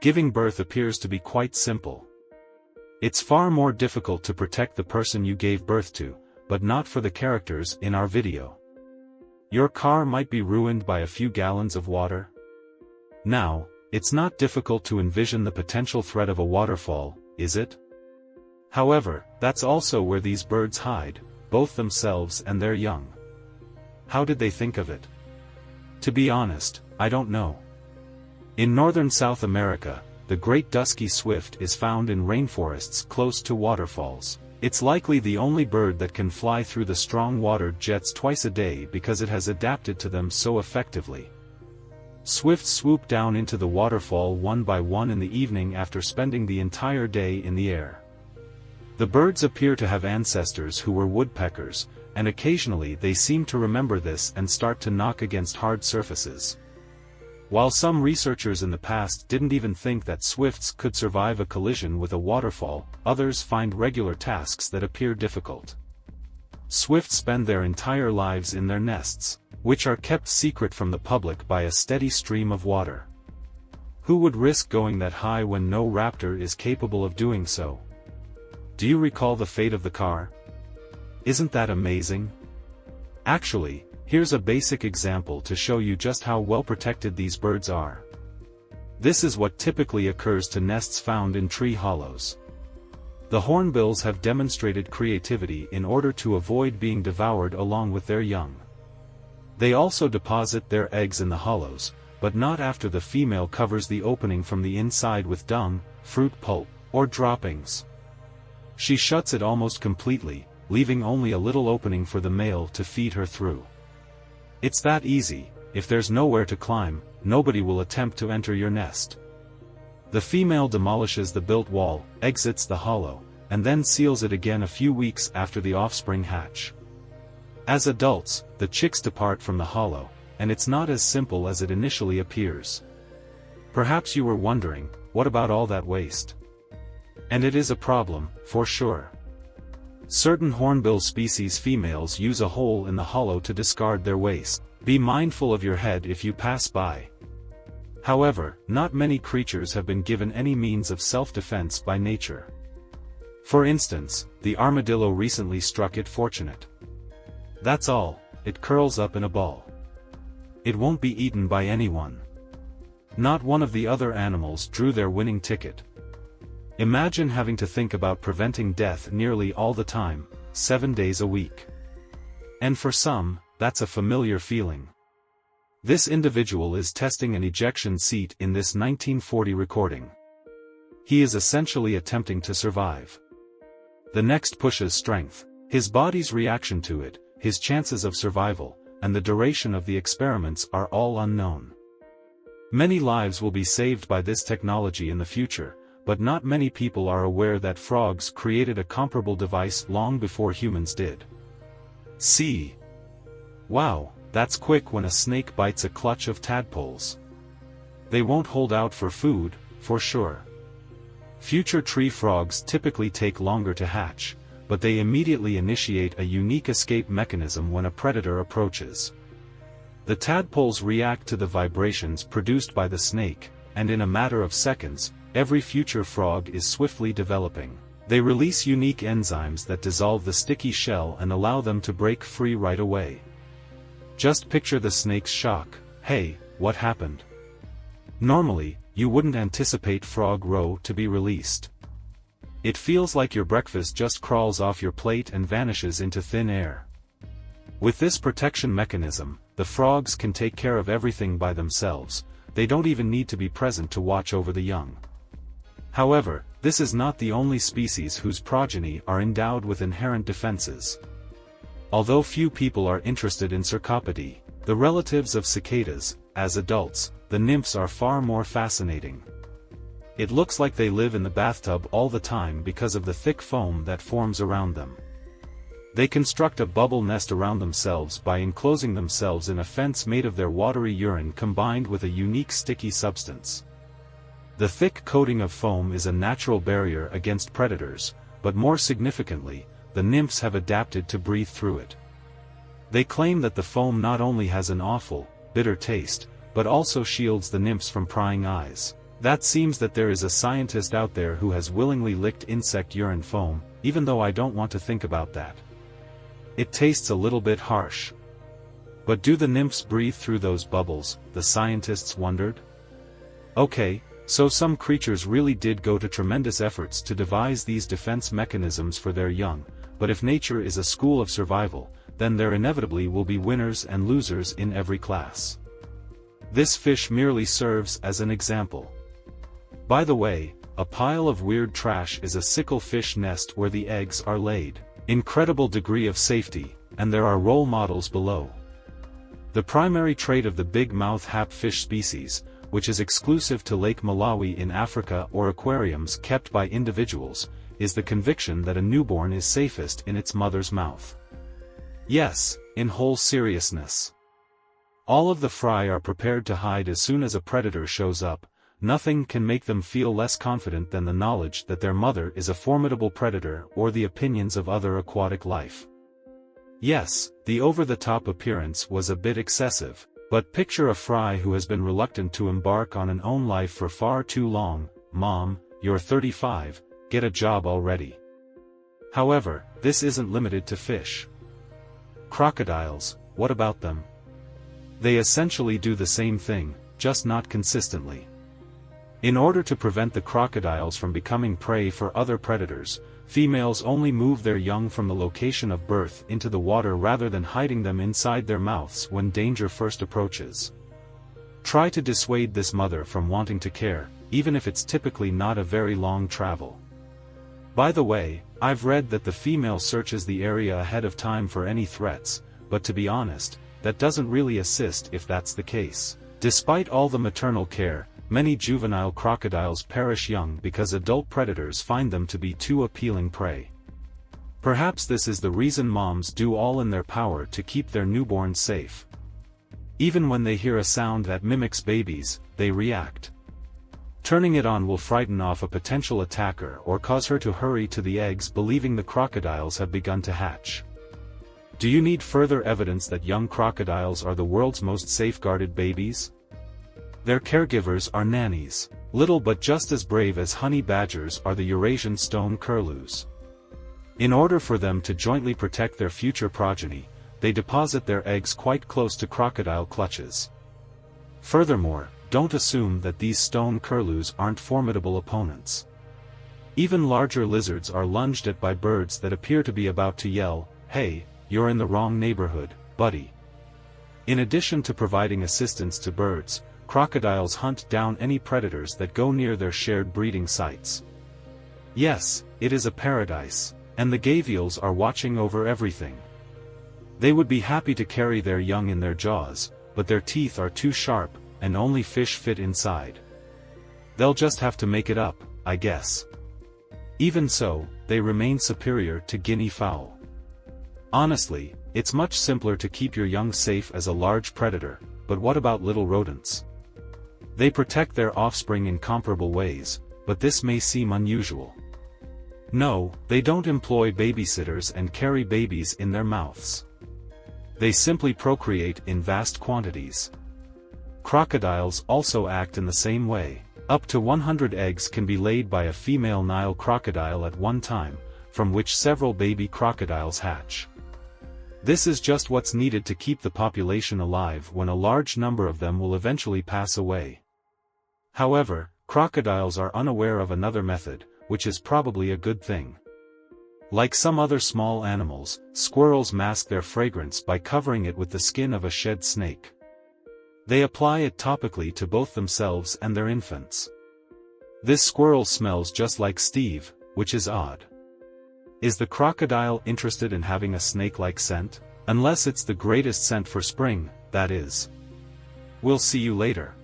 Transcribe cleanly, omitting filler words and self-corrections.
Giving birth appears to be quite simple. It's far more difficult to protect the person you gave birth to, but not for the characters in our video. Your car might be ruined by a few gallons of water. Now, it's not difficult to envision the potential threat of a waterfall, is it? However, that's also where these birds hide, both themselves and their young. How did they think of it? To be honest, I don't know. In northern South America, the great dusky swift is found in rainforests close to waterfalls. It's likely the only bird that can fly through the strong water jets twice a day because it has adapted to them so effectively. Swifts swoop down into the waterfall one by one in the evening after spending the entire day in the air. The birds appear to have ancestors who were woodpeckers, and occasionally they seem to remember this and start to knock against hard surfaces. While some researchers in the past didn't even think that swifts could survive a collision with a waterfall, others find regular tasks that appear difficult. Swifts spend their entire lives in their nests, which are kept secret from the public by a steady stream of water. Who would risk going that high when no raptor is capable of doing so? Do you recall the fate of the car? Isn't that amazing? Actually, here's a basic example to show you just how well protected these birds are. This is what typically occurs to nests found in tree hollows. The hornbills have demonstrated creativity in order to avoid being devoured along with their young. They also deposit their eggs in the hollows, but not after the female covers the opening from the inside with dung, fruit pulp, or droppings. She shuts it almost completely, leaving only a little opening for the male to feed her through. It's that easy. If there's nowhere to climb, nobody will attempt to enter your nest. The female demolishes the built wall, exits the hollow, and then seals it again a few weeks after the offspring hatch. As adults, the chicks depart from the hollow, and it's not as simple as it initially appears. Perhaps you were wondering, what about all that waste? And it is a problem, for sure. Certain hornbill species females use a hole in the hollow to discard their waste. Be mindful of your head if you pass by. However, not many creatures have been given any means of self-defense by nature. For instance, the armadillo recently struck it fortunate. That's all, it curls up in a ball. It won't be eaten by anyone. Not one of the other animals drew their winning ticket. Imagine having to think about preventing death nearly all the time, 7 days a week. And for some, that's a familiar feeling. This individual is testing an ejection seat in this 1940 recording. He is essentially attempting to survive. The next pushes strength, his body's reaction to it, his chances of survival, and the duration of the experiments are all unknown. Many lives will be saved by this technology in the future, but not many people are aware that frogs created a comparable device long before humans did. See? Wow, that's quick when a snake bites a clutch of tadpoles. They won't hold out for food, for sure. Future tree frogs typically take longer to hatch, but they immediately initiate a unique escape mechanism when a predator approaches. The tadpoles react to the vibrations produced by the snake, and in a matter of seconds, every future frog is swiftly developing. They release unique enzymes that dissolve the sticky shell and allow them to break free right away. Just picture the snake's shock. Hey, what happened? Normally, you wouldn't anticipate frog roe to be released. It feels like your breakfast just crawls off your plate and vanishes into thin air. With this protection mechanism, the frogs can take care of everything by themselves. They don't even need to be present to watch over the young. However, this is not the only species whose progeny are endowed with inherent defenses. Although few people are interested in cercopody, the relatives of cicadas, as adults, the nymphs are far more fascinating. It looks like they live in the bathtub all the time because of the thick foam that forms around them. They construct a bubble nest around themselves by enclosing themselves in a fence made of their watery urine combined with a unique sticky substance. The thick coating of foam is a natural barrier against predators, but more significantly, the nymphs have adapted to breathe through it. They claim that the foam not only has an awful, bitter taste, but also shields the nymphs from prying eyes. That seems that there is a scientist out there who has willingly licked insect urine foam, even though I don't want to think about that. It tastes a little bit harsh. But do the nymphs breathe through those bubbles, the scientists wondered? Okay, so some creatures really did go to tremendous efforts to devise these defense mechanisms for their young, but if nature is a school of survival, then there inevitably will be winners and losers in every class. This fish merely serves as an example. By the way, a pile of weird trash is a sicklefish nest where the eggs are laid. Incredible degree of safety, and there are role models below. The primary trait of the big mouth hapfish species, which is exclusive to Lake Malawi in Africa or aquariums kept by individuals, is the conviction that a newborn is safest in its mother's mouth. Yes, in whole seriousness. All of the fry are prepared to hide as soon as a predator shows up. Nothing can make them feel less confident than the knowledge that their mother is a formidable predator or the opinions of other aquatic life. Yes, the over-the-top appearance was a bit excessive, but picture a fry who has been reluctant to embark on an own life for far too long. Mom, you're 35, get a job already. However, this isn't limited to fish. Crocodiles, what about them? They essentially do the same thing, just not consistently. In order to prevent the crocodiles from becoming prey for other predators, females only move their young from the location of birth into the water rather than hiding them inside their mouths when danger first approaches. Try to dissuade this mother from wanting to care, even if it's typically not a very long travel. By the way, I've read that the female searches the area ahead of time for any threats, but to be honest, that doesn't really assist if that's the case. Despite all the maternal care, many juvenile crocodiles perish young because adult predators find them to be too appealing prey. Perhaps this is the reason moms do all in their power to keep their newborns safe. Even when they hear a sound that mimics babies, they react. Turning it on will frighten off a potential attacker or cause her to hurry to the eggs believing the crocodiles have begun to hatch. Do you need further evidence that young crocodiles are the world's most safeguarded babies? Their caregivers are nannies. Little but just as brave as honey badgers are the Eurasian stone curlews. In order for them to jointly protect their future progeny, they deposit their eggs quite close to crocodile clutches. Furthermore, don't assume that these stone curlews aren't formidable opponents. Even larger lizards are lunged at by birds that appear to be about to yell, "Hey, you're in the wrong neighborhood, buddy." In addition to providing assistance to birds, crocodiles hunt down any predators that go near their shared breeding sites. Yes, it is a paradise, and the gavials are watching over everything. They would be happy to carry their young in their jaws, but their teeth are too sharp, and only fish fit inside. They'll just have to make it up, I guess. Even so, they remain superior to guinea fowl. Honestly, it's much simpler to keep your young safe as a large predator, but what about little rodents? They protect their offspring in comparable ways, but this may seem unusual. No, they don't employ babysitters and carry babies in their mouths. They simply procreate in vast quantities. Crocodiles also act in the same way. Up to 100 eggs can be laid by a female Nile crocodile at one time, from which several baby crocodiles hatch. This is just what's needed to keep the population alive when a large number of them will eventually pass away. However, crocodiles are unaware of another method, which is probably a good thing. Like some other small animals, squirrels mask their fragrance by covering it with the skin of a shed snake. They apply it topically to both themselves and their infants. This squirrel smells just like Steve, which is odd. Is the crocodile interested in having a snake-like scent? Unless it's the greatest scent for spring, that is. We'll see you later.